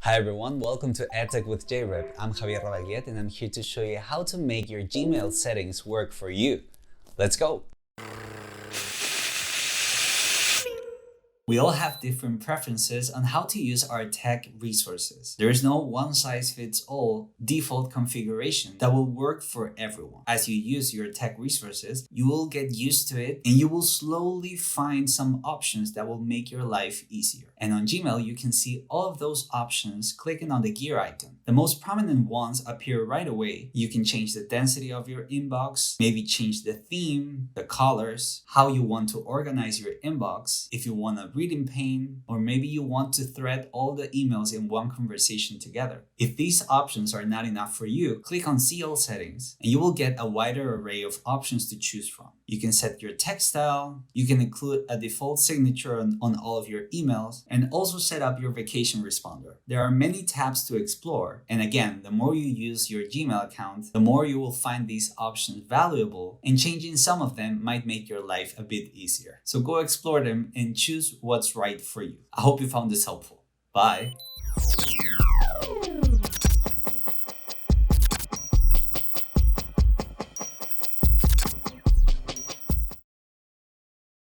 Hi everyone, welcome to Edtech with JRep. I'm Javier Rabagliet and I'm here to show you how to make your Gmail settings work for you. Let's go! We all have different preferences on how to use our tech resources. There is no one-size-fits-all default configuration that will work for everyone. As you use your tech resources, you will get used to it and you will slowly find some options that will make your life easier. And on Gmail, you can see all of those options clicking on the gear icon. The most prominent ones appear right away. You can change the density of your inbox, maybe change the theme, the colors, how you want to organize your inbox, if you want a reading pane, or maybe you want to thread all the emails in one conversation together. If these options are not enough for you, click on See All Settings and you will get a wider array of options to choose from. You can set your text style, you can include a default signature on all of your emails, and also set up your vacation responder. There are many tabs to explore, and again, the more you use your Gmail account, the more you will find these options valuable, and changing some of them might make your life a bit easier. So go explore them and choose what's right for you. I hope you found this helpful. Bye!